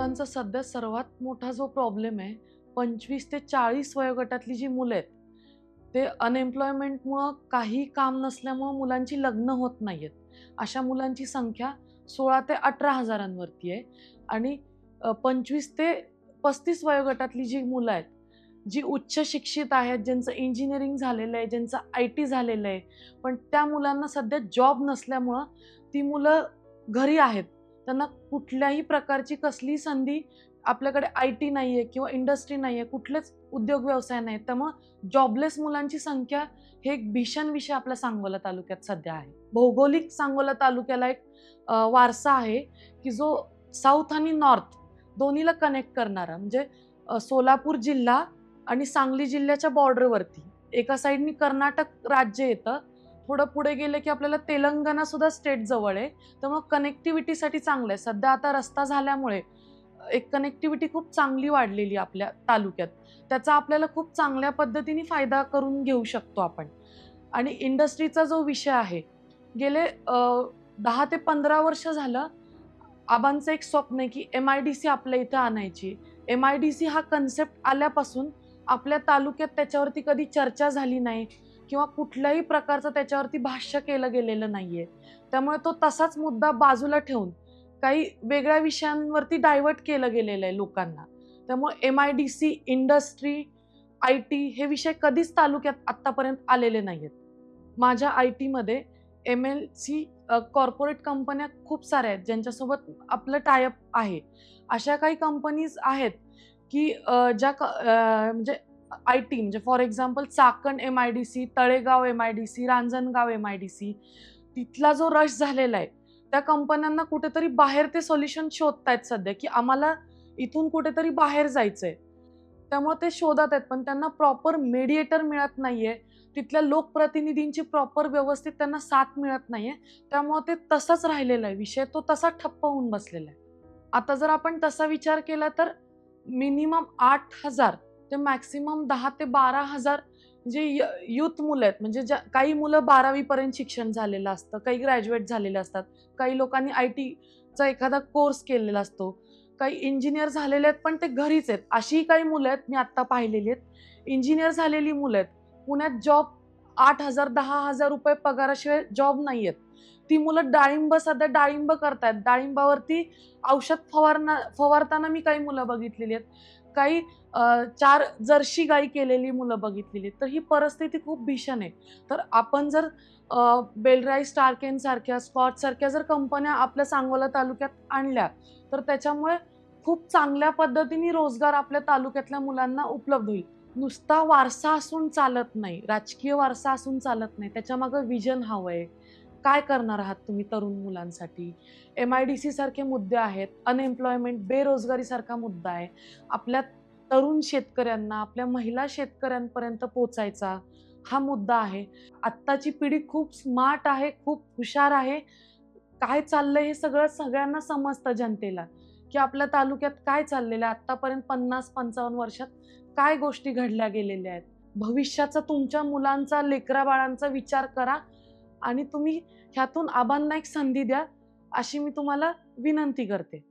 मुलांचा सध्या सर्वात मोठा जो प्रॉब्लेम आहे, 25 ते 40 वयोगटातली जी मुलं आहेत, ते अनएम्प्लॉयमेंटमुळं काही काम नसल्यामुळं मुलांची लग्न होत नाहीयेत. अशा मुलांची संख्या 16 ते 18 हजारांवरती आहे आणि 25 ते 35 वयोगटातली जी मुलं आहेत, जी उच्च शिक्षित आहेत, ज्यांचं इंजिनिअरिंग झालेलं आहे, ज्यांचं IT झालेलं आहे, पण त्या मुलांना सध्या जॉब नसल्यामुळं ती मुलं घरी आहेत. त्यांना कुठल्याही प्रकारची कसलीही संधी आपल्याकडे IT नाहीये किंवा इंडस्ट्री नाहीये, कुठलेच उद्योग व्यवसाय नाहीत. त्यामुळं जॉबलेस मुलांची संख्या हे एक भीषण विषय आपल्या सांगोला तालुक्यात सध्या आहे. भौगोलिक सांगोला तालुक्याला एक वारसा आहे, की जो साऊथ आणि नॉर्थ दोन्हीला कनेक्ट करणारा म्हणजे सोलापूर जिल्हा आणि सांगली जिल्ह्याच्या बॉर्डरवरती. एका साइडनी कर्नाटक राज्य येतं. थोडं पुढे गेलं की आपल्याला तेलंगणा सुद्धा स्टेट जवळ आहे. त्यामुळं कनेक्टिव्हिटीसाठी चांगलं आहे. सध्या आता रस्ता झाल्यामुळे एक कनेक्टिव्हिटी खूप चांगली वाढलेली आहे आपल्या तालुक्यात. त्याचा आपल्याला खूप चांगल्या पद्धतीने फायदा करून घेऊ शकतो आपण. आणि इंडस्ट्रीचा जो विषय आहे, गेले 10 ते 15 वर्ष झालं आबांचं एक स्वप्न आहे की MIDC आपल्या इथं आणायची. MIDC हा कन्सेप्ट आल्यापासून आपल्या तालुक्यात त्याच्यावरती कधी चर्चा झाली नाही किंवा कुठल्याही प्रकारचं त्याच्यावरती भाष्य केलं गेलेलं नाहीये. त्यामुळे तो तसाच मुद्दा बाजूला ठेवून काही वेगळ्या विषयांवरती डायव्हर्ट केलं गेलेलं आहे लोकांना. त्यामुळे MIDC, इंडस्ट्री, IT हे विषय कधीच तालुक्यात आत्तापर्यंत आलेले नाहीयेत. माझ्या ITमध्ये MNC कॉर्पोरेट कंपन्या खूप साऱ्या आहेत, ज्यांच्यासोबत आपलं टाय अप आहे. अशा काही कंपनीज आहेत, की म्हणजे IT म्हणजे for example Chakan MIDC, Talegaon MIDC, Ranjangaon MIDC तिथला जो रश झालेला आहे, त्या कंपन्यांना कुठेतरी बाहेर ते सोल्युशन शोधतायत सध्या, की आम्हाला इथून कुठेतरी बाहेर जायचंय. त्यामुळे ते शोधत आहेत, पण त्यांना प्रॉपर मेडिएटर मिळत नाहीये. तिथल्या लोकप्रतिनिधींची प्रॉपर व्यवस्थित त्यांना साथ मिळत नाहीये. त्यामुळे ते तसंच राहिलेलं आहे. विषय तो तसा ठप्प होऊन बसलेला आहे. आता जर आपण तसा विचार केला तर मिनिमम 8,000 ते मॅक्सिमम 10,000 ते 12,000 जे युथ मुलं आहेत, म्हणजे काही मुलं 12वी पर्यंत शिक्षण झालेलं असतं, काही ग्रॅज्युएट झालेले असतात, काही लोकांनी ITचा एखादा कोर्स केलेला असतो, काही इंजिनियर झालेले आहेत पण ते घरीच आहेत. अशीही काही मुलं आहेत मी आत्ता पाहिलेली आहेत. इंजिनियर झालेली मुलं आहेत. पुण्यात जॉब 8,000 10,000 रुपये पगाराशिवाय जॉब नाहीयेत. ती मुलं सध्या डाळिंब करतायत. डाळिंबावरती औषध फवारताना मी काही मुलं बघितलेली आहेत. काही 4 जर्सी गाई केलेली मुलं बघितलेली आहेत. तर ही परिस्थिती खूप भीषण आहे. तर आपण जर बेलराई, स्टारकेन सारख्या, स्कॉच सारख्या जर कंपन्या आपल्या सांगोला तालुक्यात आणल्या, तर त्याच्यामुळे खूप चांगल्या पद्धतीने रोजगार आपल्या तालुक्यातल्या मुलांना उपलब्ध होईल. नुसता वारसा असून चालत नाही, राजकीय वारसा असून चालत नाही. त्याच्यामागं व्हिजन हवंय. काय करणार आहात तुम्ही तरुण मुलांसाठी? MIDC सारखे मुद्दे आहेत, अनएम्प्लॉयमेंट, बेरोजगारीसारखा मुद्दा आहे. आपल्या तरुण शेतकऱ्यांना, आपल्या महिला शेतकऱ्यांपर्यंत पोहोचायचा हा मुद्दा आहे. आत्ताची पिढी खूप स्मार्ट आहे, खूप हुशार आहे. काय चाललंय हे सगळं सगळ्यांना समजतं जनतेला, की आपल्या तालुक्यात काय चाललेलं आहे. आत्तापर्यंत 50-55 वर्षात काय गोष्टी घडल्या गेलेल्या आहेत. भविष्याचा तुमच्या मुलांचा, लेकरा-बाळांचा विचार करा आणि तुम्ही ह्यातून आबांना एक संधी द्या, अशी मी तुम्हाला विनंती करते.